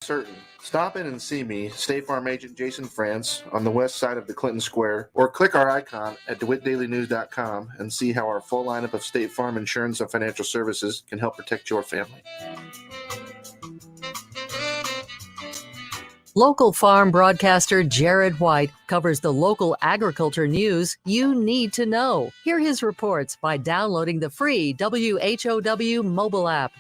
certain. Stop in and see me, State Farm Agent Jason France, on the west side of the Clinton Square, or click our icon at DeWittDailyNews.com and see how our full lineup of State Farm insurance and financial services can help protect your family. Local farm broadcaster Jared White covers the local agriculture news you need to know. Hear his reports by downloading the free WHOW mobile app.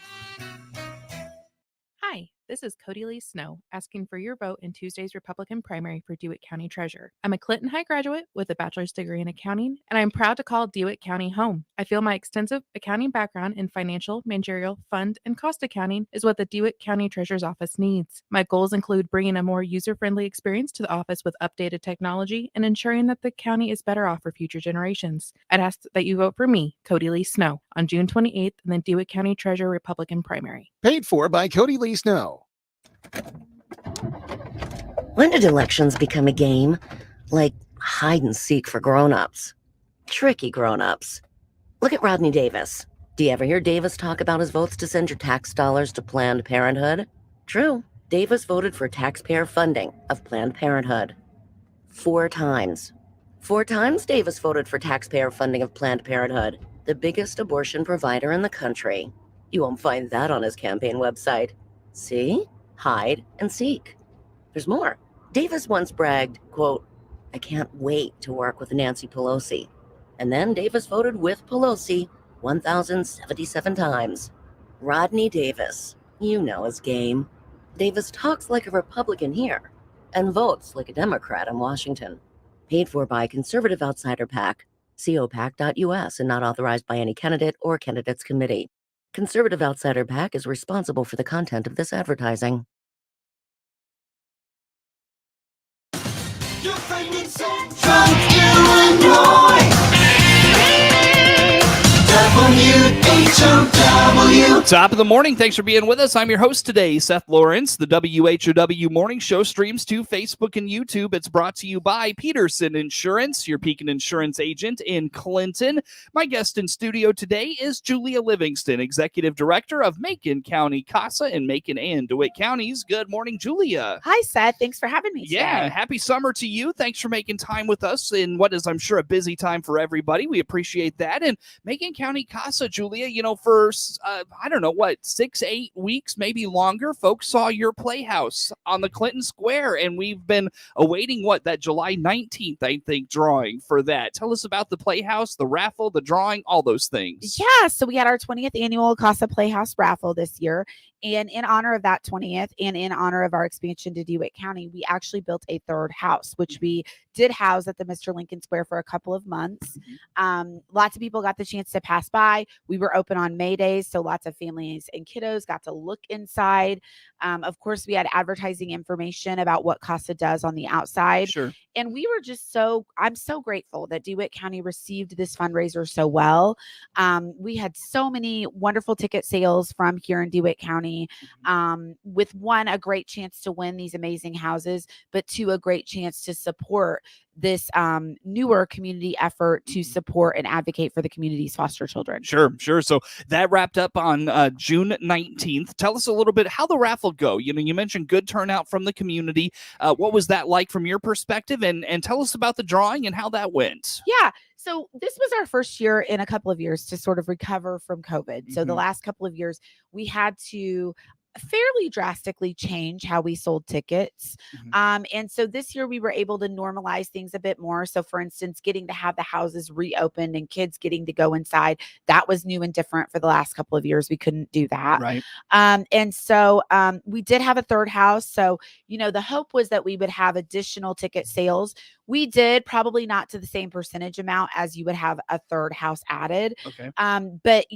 Hi, this is Cody Lee Snow asking for your vote in Tuesday's Republican primary for DeWitt County Treasurer. I'm a Clinton High graduate with a bachelor's degree in accounting, and I'm proud to call DeWitt County home. I feel my extensive accounting background in financial, managerial, fund, and cost accounting is what the DeWitt County Treasurer's Office needs. My goals include bringing a more user-friendly experience to the office with updated technology and ensuring that the county is better off for future generations. I'd ask that you vote for me, Cody Lee Snow, on June 28th in the DeWitt County Treasurer Republican primary. Paid for by Cody Lee Snow. When did elections become a game? Like hide and seek for grown-ups. Tricky grown-ups. Look at Rodney Davis. Do you ever hear Davis talk about his votes to send your tax dollars to Planned Parenthood? True. Davis voted for taxpayer funding of Planned Parenthood. 4 times. 4 times Davis voted for taxpayer funding of Planned Parenthood, the biggest abortion provider in the country. You won't find that on his campaign website. See? Hide and seek. There's more. Davis once bragged, quote, "I can't wait to work with Nancy Pelosi." And then Davis voted with Pelosi 1,077 times. Rodney Davis. You know his game. Davis talks like a Republican here and votes like a Democrat in Washington. Paid for by Conservative Outsider PAC, copac.us, and not authorized by any candidate or candidates committee. Conservative Outsider PAC is responsible for the content of this advertising. You're finding Central Illinois. WHOW. Top of the morning. Thanks for being with us. I'm your host today, Seth Lawrence. The WHOW Morning Show streams to Facebook and YouTube. It's brought to you by Peterson Insurance, your Pekin Insurance agent in Clinton. My guest in studio today is Julia Livingston, Executive Director of Macon County CASA in Macon and DeWitt counties. Good morning, Julia. Hi, Seth. Thanks for having me today. Yeah, happy summer to you. Thanks for making time with us in what is, I'm sure, a busy time for everybody. We appreciate that. And Macon County CASA, Julia, for, 6-8 weeks, maybe longer, folks saw your playhouse on the Clinton Square, and we've been awaiting, that July 19th, I think, drawing for that. Tell us about the playhouse, the raffle, the drawing, all those things. Yeah, so we had our 20th annual CASA Playhouse raffle this year. And in honor of that 20th and in honor of our expansion to DeWitt County, we actually built a third house, which we did house at the Mr. Lincoln Square for a couple of months. Lots of people got the chance to pass by. We were open on May days, so lots of families and kiddos got to look inside. Of course, we had advertising information about what CASA does on the outside. Sure. And we were just I'm so grateful that DeWitt County received this fundraiser so well. We had so many wonderful ticket sales from here in DeWitt County. With one, a great chance to win these amazing houses, but two, a great chance to support this newer community effort to support and advocate for the community's foster children. Sure. So that wrapped up on June 19th. Tell us a little bit how the raffle go. You mentioned good turnout from the community. What was that like from your perspective? And tell us about the drawing and how that went. Yeah. So this was our first year in a couple of years to sort of recover from COVID. So the last couple of years, we had to fairly drastically change how we sold tickets. And so this year we were able to normalize things a bit more. So for instance, getting to have the houses reopened and kids getting to go inside, that was new and different for the last couple of years. We couldn't do that. Right. And so we did have a third house. So, the hope was that we would have additional ticket sales. We did, probably not to the same percentage amount as you would have a third house added. Okay. But,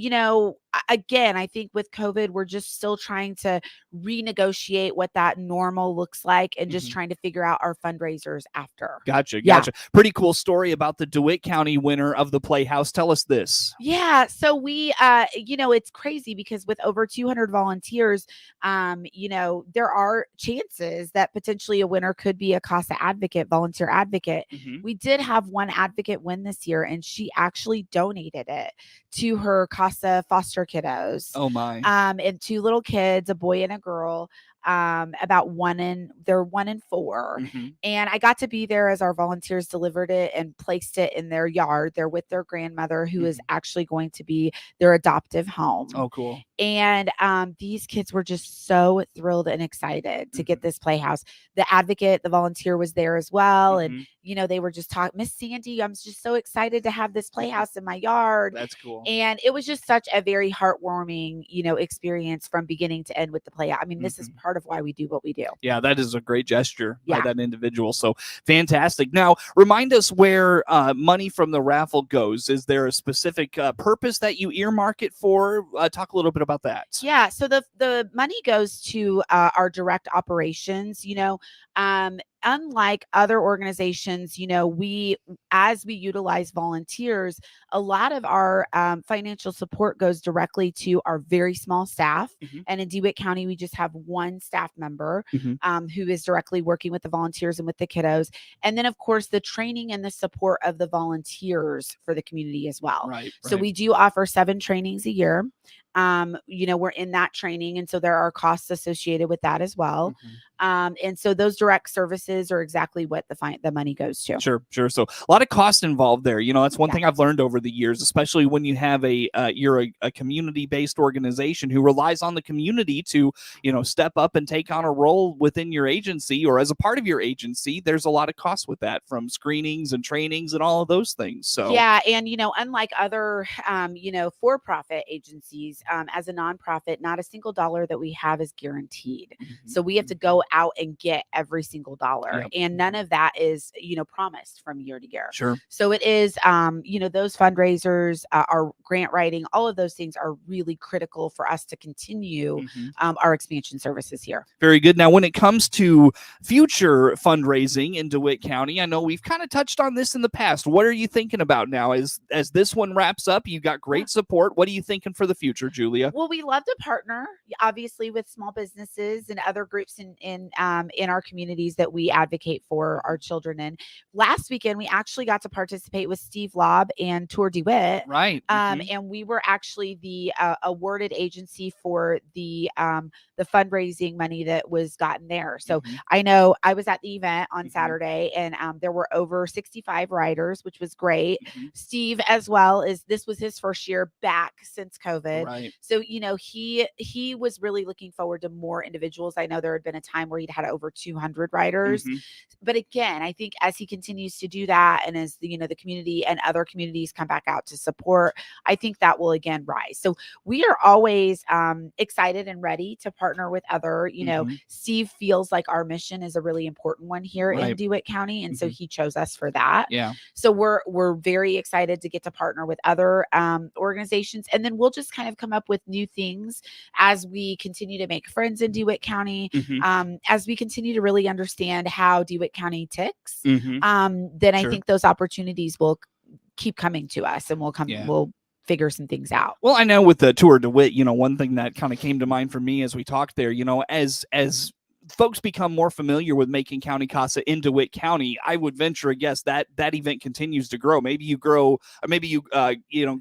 again, I think with COVID, we're just still trying to renegotiate what that normal looks like and just trying to figure out our fundraisers after. Gotcha. Yeah. Pretty cool story about the DeWitt County winner of the Playhouse. Tell us this. Yeah. So we, it's crazy because with over 200 volunteers, there are chances that potentially a winner could be a CASA advocate, volunteer advocate. We did have one advocate win this year, and she actually donated it to her CASA foster kiddos. Oh my. And 2 little kids, a boy and a girl. about they're 1 in 4. Mm-hmm. And I got to be there as our volunteers delivered it and placed it in their yard. They're with their grandmother, who is actually going to be their adoptive home. Oh, cool. And these kids were just so thrilled and excited to get this playhouse. The advocate, the volunteer, was there as well. And, they were just talking, Miss Sandy, I'm just so excited to have this playhouse in my yard. That's cool. And it was just such a very heartwarming, experience from beginning to end with the playhouse. I mean, this is part of why we do what we do. Yeah, that is a great gesture by that individual. So fantastic. Now, remind us where money from the raffle goes. Is there a specific purpose that you earmark it for? Talk a little bit about that. Yeah, so the money goes to our direct operations. Unlike other organizations, as we utilize volunteers, a lot of our financial support goes directly to our very small staff. And in DeWitt County, we just have one staff member who is directly working with the volunteers and with the kiddos. And then, of course, the training and the support of the volunteers for the community as well. Right. So we do offer 7 trainings a year. We're in that training. And so there are costs associated with that as well. And so those direct services are exactly what the money goes to. Sure. So a lot of cost involved there. That's one thing I've learned over the years, especially when you have you're a community-based organization who relies on the community to, step up and take on a role within your agency or as a part of your agency. There's a lot of cost with that, from screenings and trainings and all of those things. So yeah. And, unlike other, for-profit agencies, as a nonprofit, not a single dollar that we have is guaranteed. So we have to go out and get every single dollar. And none of that is, promised from year to year. Sure. So it is, those fundraisers, our grant writing, all of those things are really critical for us to continue our expansion services here. Very good. Now, when it comes to future fundraising in DeWitt County, I know we've kind of touched on this in the past. What are you thinking about now? As this one wraps up, you've got great support. What are you thinking for the future, Julia? Well, we love to partner, obviously, with small businesses and other groups in our communities that we advocate for our children in. Last weekend, we actually got to participate with Steve Lobb and Tour DeWitt. Right. And we were actually the awarded agency for the fundraising money that was gotten there. So I know I was at the event on Saturday, and there were over 65 riders, which was great. Steve, as well, this was his first year back since COVID. Right. So, he was really looking forward to more individuals. I know there had been a time where he'd had over 200 riders. But again, I think as he continues to do that, and as the community and other communities come back out to support, I think that will again rise. So we are always excited and ready to partner with other, Steve feels like our mission is a really important one here in DeWitt County. And so he chose us for that. Yeah. So we're very excited to get to partner with other organizations. And then we'll just kind of come up with new things as we continue to make friends in DeWitt County, as we continue to really understand how DeWitt County ticks. Then I think those opportunities will keep coming to us, and we'll figure some things out. Well, I know with the Tour DeWitt, one thing that kind of came to mind for me as we talked there, as folks become more familiar with Macon County CASA in DeWitt County, I would venture a guess that event continues to grow. Maybe you grow, or maybe you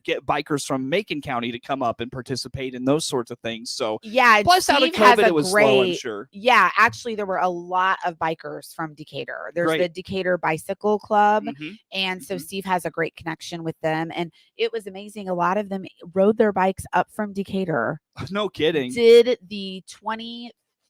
get bikers from Macon County to come up and participate in those sorts of things. So yeah, plus out of COVID, it was slow, I'm sure. Yeah, actually, there were a lot of bikers from Decatur. There's the Decatur Bicycle Club, and so Steve has a great connection with them, and it was amazing. A lot of them rode their bikes up from Decatur. No kidding. Did the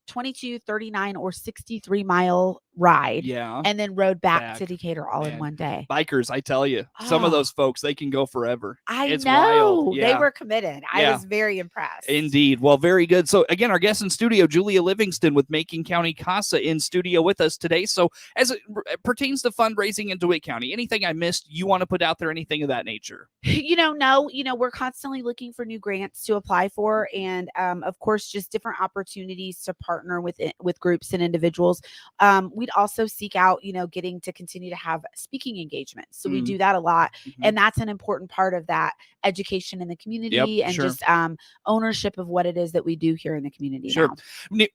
22, 39, or 63 mile ride, and then rode back to Decatur all in one day. Bikers, I tell you, some of those folks, they can go forever. It's know. They were committed. I was very impressed. Indeed. Well, very good. So again, our guest in studio, Julia Livingston with Macon County CASA, in studio with us today. So as it pertains to fundraising in DeWitt County, anything I missed you want to put out there, anything of that nature? No, we're constantly looking for new grants to apply for. And of course, just different opportunities to partner with groups and individuals. We'd also seek out, getting to continue to have speaking engagements. So we do that a lot. And that's an important part of that education in the community, and just ownership of what it is that we do here in the community. Now.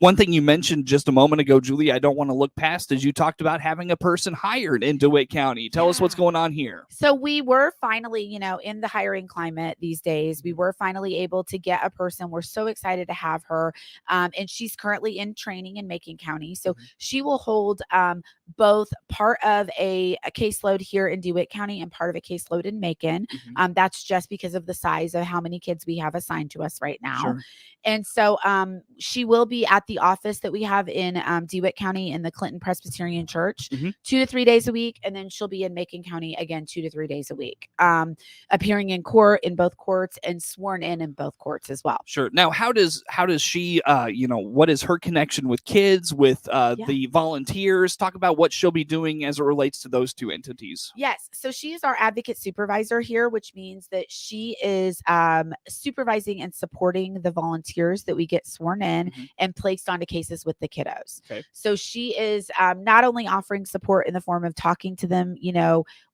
One thing you mentioned just a moment ago, Julie, I don't want to look past, is you talked about having a person hired in DeWitt County. Tell us what's going on here. So we were finally, in the hiring climate these days, we were finally able to get a person. We're so excited to have her. And she's currently currently in training in Macon County. So she will hold both part of a caseload here in DeWitt County and part of a caseload in Macon. That's just because of the size of how many kids we have assigned to us right now. Sure. And so she will be at the office that we have in DeWitt County in the Clinton Presbyterian Church 2 to 3 days a week. And then she'll be in Macon County again 2 to 3 days a week, appearing in court in both courts and sworn in both courts as well. Sure. Now, how does she, what is her connection with kids, with the volunteers? Talk about what she'll be doing as it relates to those two entities. Yes. So she is our advocate supervisor here, which means that she is supervising and supporting the volunteers that we get sworn in and placed onto cases with the kiddos. Okay. So she is not only offering support in the form of talking to them,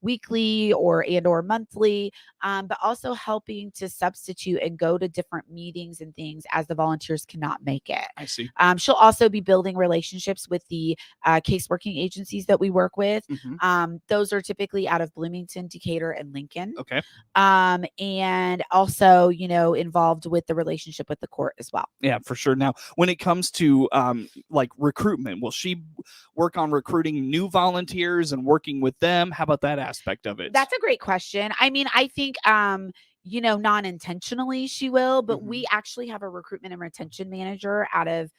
weekly or monthly, but also helping to substitute and go to different meetings and things as the volunteers cannot make it. I see. She'll also be building relationships with the case working agencies that we work with. Those are typically out of Bloomington, Decatur, and Lincoln. Okay. And also, involved with the relationship with the court as well. Yeah, for sure. Now, when it comes to like recruitment, will she work on recruiting new volunteers and working with them? How about that aspect of it? That's a great question. I mean, I think non-intentionally she will, but we actually have a recruitment and retention manager out of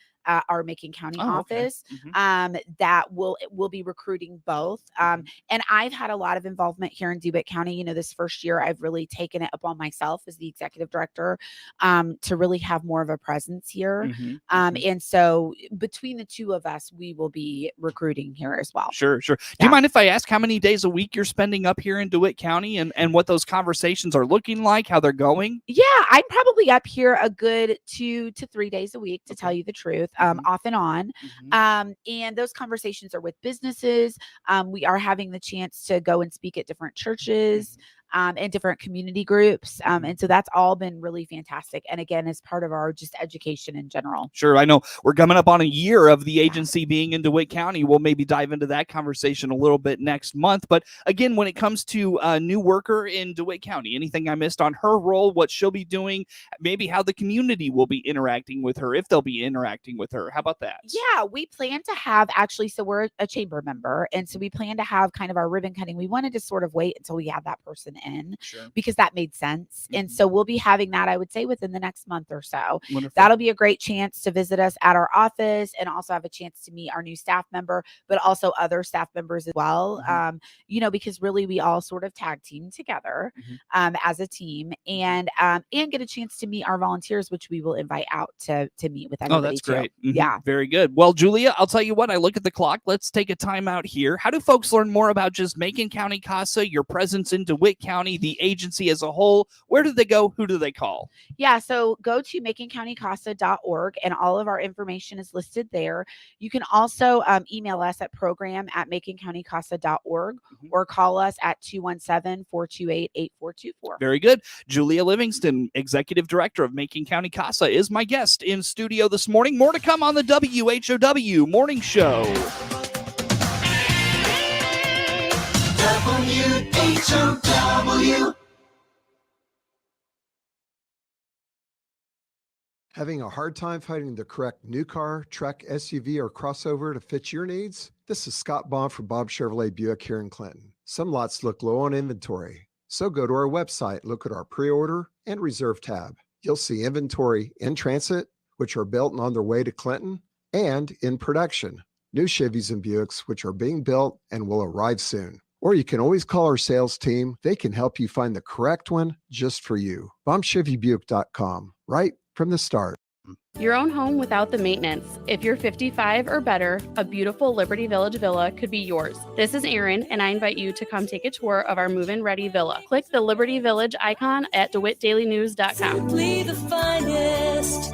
our Macon County office that will be recruiting both. And I've had a lot of involvement here in DeWitt County. This first year, I've really taken it upon myself as the executive director to really have more of a presence here. And so between the two of us, we will be recruiting here as well. Sure. Do you mind if I ask how many days a week you're spending up here in DeWitt County and what those conversations are looking like, how they're going? Yeah, I'm probably up here a good 2 to 3 days a week, to tell you the truth. Off and on. And those conversations are with businesses. We are having the chance to go and speak at different churches and different community groups. And so that's all been really fantastic. And again, as part of our just education in general. Sure. I know we're coming up on a year of the agency being in DeWitt County. We'll maybe dive into that conversation a little bit next month. But again, when it comes to a new worker in DeWitt County, anything I missed on her role, what she'll be doing, maybe how the community will be interacting with her, if they'll be interacting with her. How about that? Yeah, we plan to have so we're a chamber member. And so we plan to have kind of our ribbon cutting. We wanted to sort of wait until we had that person in because that made sense. And so we'll be having that, I would say, within the next month or so. Wonderful. That'll be a great chance to visit us at our office and also have a chance to meet our new staff member, but also other staff members as well. Because really we all sort of tag team together as a team and get a chance to meet our volunteers, which we will invite out to meet with everybody. Oh, that's too. great. Yeah. Very good. Well, Julia, I'll tell you what, I look at the clock. Let's take a time out here. How do folks learn more about just Macon County CASA, your presence in DeWitt County, the agency as a whole? Where do they go? Who do they call? Yeah, so go to maconcountycasa.org and all of our information is listed there. You can also email us at program@maconcountycasa.org or call us at 217-428-8424. Very good. Julia Livingston, Executive Director of Macon County CASA, is my guest in studio this morning. More to come on the WHOW Morning Show. WHOW. Having a hard time finding the correct new car, truck, SUV, or crossover to fit your needs? This is Scott Baum from Bob Chevrolet Buick here in Clinton. Some lots look low on inventory, so go to our website, look at our pre-order and reserve tab. You'll see inventory in transit, which are built and on their way to Clinton, and in production, new Chevys and Buicks, which are being built and will arrive soon. Or you can always call our sales team. They can help you find the correct one just for you. BombChevyBuick.com, right from the start. Your own home without the maintenance. If you're 55 or better, a beautiful Liberty Village villa could be yours. This is Erin, and I invite you to come take a tour of our move-in ready villa. Click the Liberty Village icon at DeWittDailyNews.com. Simply the finest.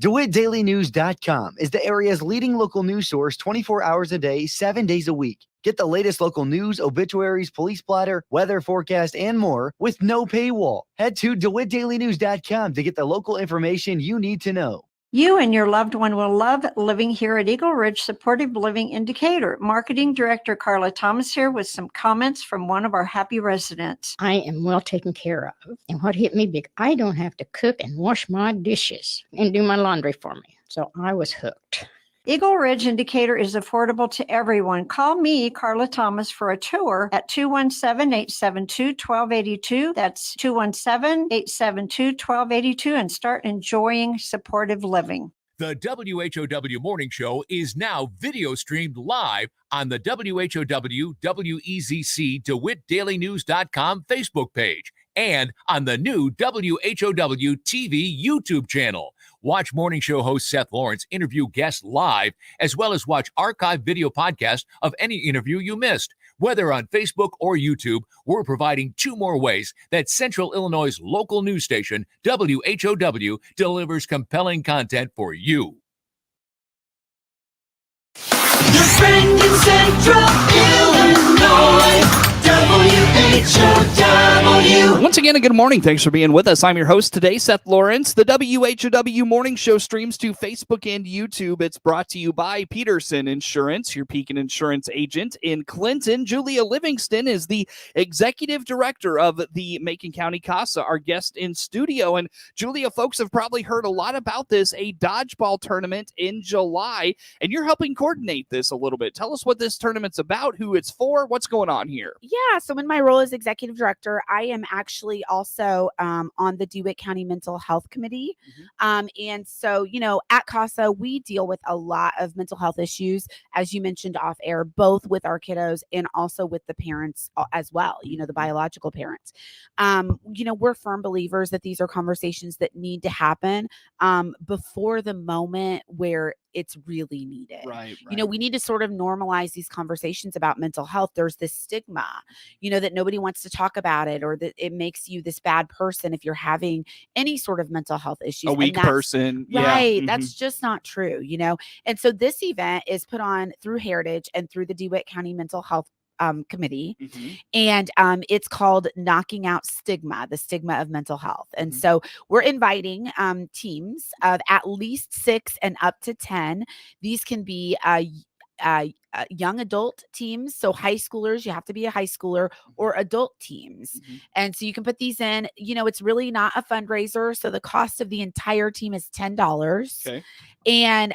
DeWittDailyNews.com is the area's leading local news source 24 hours a day, 7 days a week. Get the latest local news, obituaries, police blotter, weather forecast, and more with no paywall. Head to DeWittDailyNews.com to get the local information you need to know. You and your loved one will love living here at Eagle Ridge Supportive Living in Decatur. Marketing Director Carla Thomas here with some comments from one of our happy residents. I am well taken care of. And what hit me big, I don't have to cook and wash my dishes and do my laundry for me. So I was hooked. Eagle Ridge Indicator is affordable to everyone. Call me, Carla Thomas, for a tour at 217-872-1282. That's 217-872-1282 and start enjoying supportive living. The WHOW Morning Show is now video streamed live on the WHOW WEZC DeWittDailyNews.com Facebook page and on the new WHOW TV YouTube channel. Watch Morning Show host Seth Lawrence interview guests live, as well as watch archived video podcasts of any interview you missed. Whether on Facebook or YouTube, we're providing 2 more ways that Central Illinois' local news station, WHOW, delivers compelling content for you. Your friend in Central Illinois, WHOW. Once again, a good morning. Thanks for being with us. I'm your host today, Seth Lawrence. The WHOW Morning Show streams to Facebook and YouTube. It's brought to you by Peterson Insurance, your Pekin Insurance agent in Clinton. Julia Livingston is the executive director of the Macon County CASA, our guest in studio. And Julia, folks have probably heard a lot about this, a dodgeball tournament in July, and you're helping coordinate this a little bit. Tell us what this tournament's about, who it's for, what's going on here. Yeah, so in my role as executive director, I am actually also on the DeWitt County Mental Health Committee. And so, at CASA, we deal with a lot of mental health issues, as you mentioned off air, both with our kiddos and also with the parents as well, the biological parents. We're firm believers that these are conversations that need to happen before the moment where it's really needed. Right. We need to sort of normalize these conversations about mental health. There's this stigma, that nobody wants to talk about it, or that it makes you this bad person if you're having any sort of mental health issues. A weak person. Right. Yeah. That's just not true, And so this event is put on through Heritage and through the DeWitt County Mental Health Committee. And it's called Knocking Out Stigma, the stigma of mental health. And so we're inviting teams of at least 6 and up to 10. These can be young adult teams. So high schoolers, you have to be a high schooler, or adult teams. And so you can put these in, it's really not a fundraiser. So the cost of the entire team is $10. Okay. And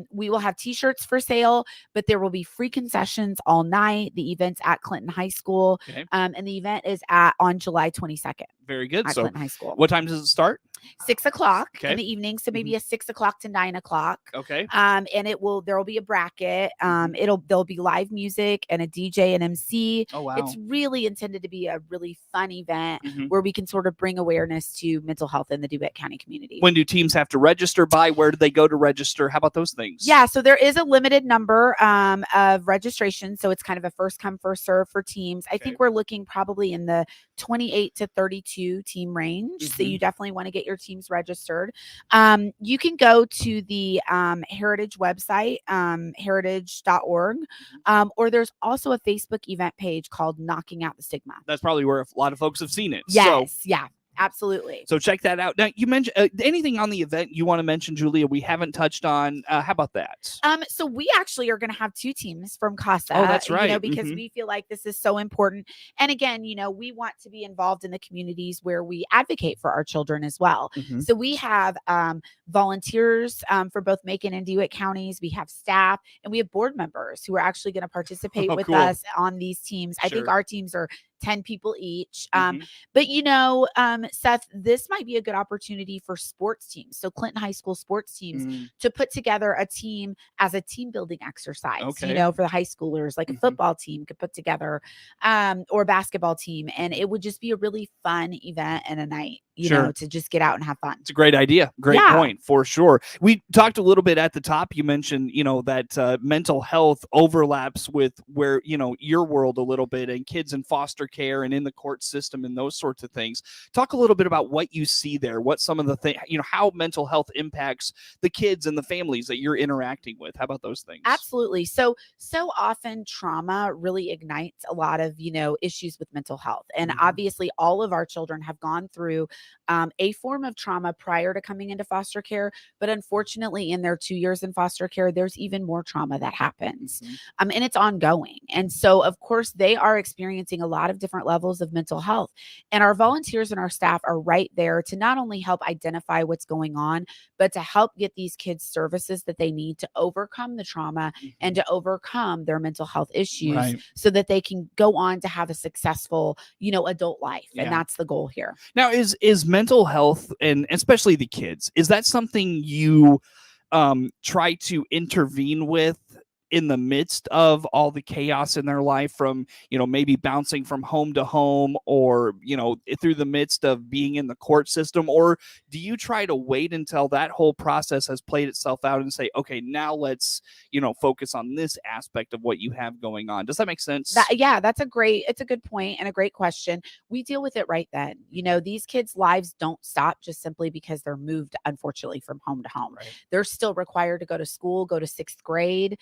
we will have t-shirts for sale, but there will be free concessions all night. The event's at Clinton High School. Okay. And the event is on July 22nd. Very good. At So Clinton High School. what time does it start? 6 o'clock Okay. in the evening. So maybe a 6 o'clock to 9 o'clock. Okay. And there will be a bracket. There'll be live music and a DJ and MC. Oh, wow. It's really intended to be a really fun event where we can sort of bring awareness to mental health in the DeWitt County community. When do teams have to register by? Where do they go to register? How about those things? Yeah, so there is a limited number of registration. So it's kind of a first come, first serve for teams. I think we're looking probably in the 28 to 32 team range. So you definitely want to get your teams registered. You can go to the Heritage website, heritage.org, or there's also a Facebook event page called Knocking Out the Stigma. That's probably where a lot of folks have seen it. Yes, yeah. Absolutely. So check that out. Now, you mentioned anything on the event you want to mention, Julia, we haven't touched on. How about that? So we actually are going to have 2 teams from CASA. Oh, that's right. Because we feel like this is so important. And again, we want to be involved in the communities where we advocate for our children as well. So we have volunteers for both Macon and DeWitt counties. We have staff, and we have board members who are actually going to participate with us on these teams. I think our teams are 10 people each. But Seth, this might be a good opportunity for sports teams. So Clinton High School sports teams to put together a team as a team building exercise, for the high schoolers, like a football team could put together, or a basketball team. And it would just be a really fun event and a night, to just get out and have fun. It's a great idea. Great point for sure. We talked a little bit at the top. You mentioned, that mental health overlaps with where, your world a little bit, and kids in foster care and in the court system and those sorts of things. Talk a little bit about what you see there, what some of the things, how mental health impacts the kids and the families that you're interacting with. How about those things? Absolutely. So often trauma really ignites a lot of, issues with mental health. And obviously all of our children have gone through a form of trauma prior to coming into foster care. But unfortunately, in their 2 years in foster care, there's even more trauma that happens. And it's ongoing. And so, of course, they are experiencing a lot of different levels of mental health. And our volunteers and our staff are right there to not only help identify what's going on, but to help get these kids services that they need to overcome the trauma and to overcome their mental health issues Right. so that they can go on to have a successful, adult life. Yeah. And that's the goal here. Now, is mental health, and especially the kids, is that something you try to intervene with in the midst of all the chaos in their life, from maybe bouncing from home to home, or through the midst of being in the court system? Or do you try to wait until that whole process has played itself out and say, okay, now let's focus on this aspect of what you have going on? Does that make sense? It's a good point and a great question. We deal with it right then. These kids' lives don't stop just simply because they're moved, unfortunately, from home to home. Right. They're still required to go to school, go to 6th grade,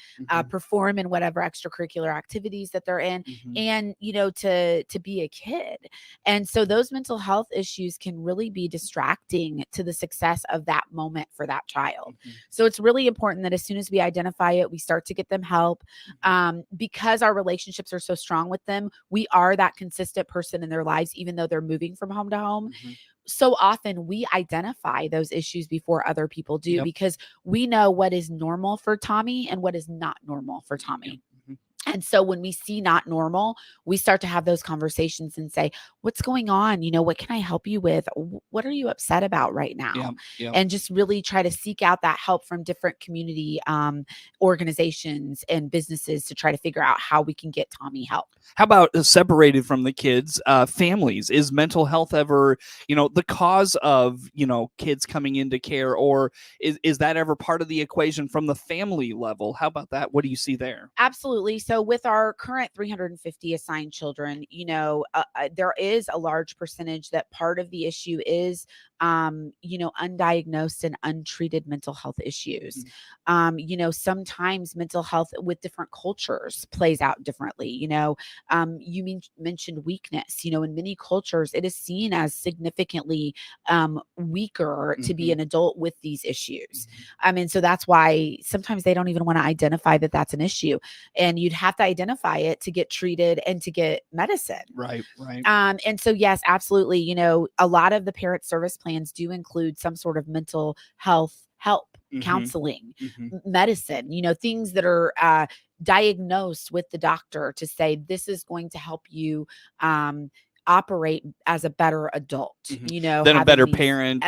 perform in whatever extracurricular activities that they're in, and to be a kid. And so those mental health issues can really be distracting to the success of that moment for that child. So it's really important that as soon as we identify it, we start to get them help. Because our relationships are so strong with them, we are that consistent person in their lives, even though they're moving from home to home. So often we identify those issues before other people do, because we know what is normal for Tommy and what is not normal for Tommy. And so when we see not normal, we start to have those conversations and say, what's going on? What can I help you with? What are you upset about right now? And just really try to seek out that help from different community organizations and businesses to try to figure out how we can get Tommy help. How about separated from the kids, families? Is mental health ever, the cause of, kids coming into care, or is that ever part of the equation from the family level? How about that? What do you see there? Absolutely. So with our current 350 assigned children, there is a large percentage that part of the issue is, undiagnosed and untreated mental health issues. Sometimes mental health with different cultures plays out differently. You mentioned weakness. In many cultures, it is seen as significantly weaker to be an adult with these issues. And so that's why sometimes they don't even want to identify that that's an issue. And you'd have to identify it to get treated and to get medicine. Right. And so, yes, absolutely. A lot of the parent service plans do include some sort of mental health help, counseling, medicine, things that are diagnosed with the doctor to say, this is going to help you operate as a better adult, then a better parent.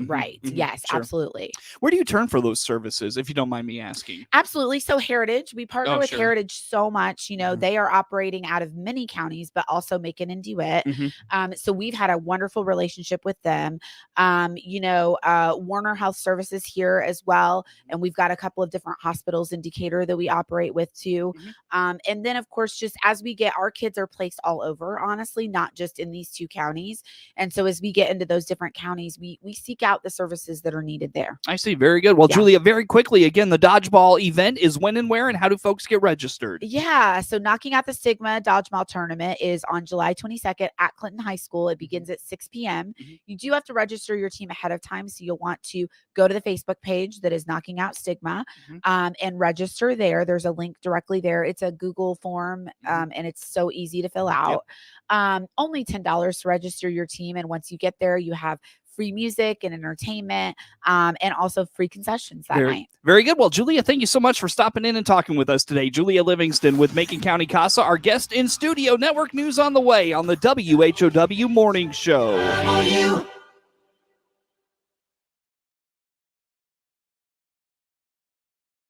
Right. Yes, Sure. Absolutely. Where do you turn for those services, if you don't mind me asking? Absolutely. So Heritage, we partner with Sure. Heritage so much. They are operating out of many counties, but also Macon and DeWitt. So we've had a wonderful relationship with them. Warner Health Services here as well. And we've got a couple of different hospitals in Decatur that we operate with too. And then of course, just as we get, our kids are placed all over, honestly, not just in these 2 counties. And so as we get into those different counties, we seek out the services that are needed there. I see. Very good. Well, Julia, very quickly, again, the dodgeball event is when and where, and how do folks get registered? Yeah. So Knocking Out the Stigma Dodgeball Tournament is on July 22nd at Clinton High School. It begins at 6 p.m. You do have to register your team ahead of time. So you'll want to go to the Facebook page that is Knocking Out Stigma and register there. There's a link directly there. It's a Google form and it's so easy to fill out. Only $10 to register your team. And once you get there, you have free music and entertainment, and also free concessions that night. Very good. Well, Julia, thank you so much for stopping in and talking with us today. Julia Livingston with Macon County CASA, our guest in studio. Network news on the way on the WHOW Morning Show.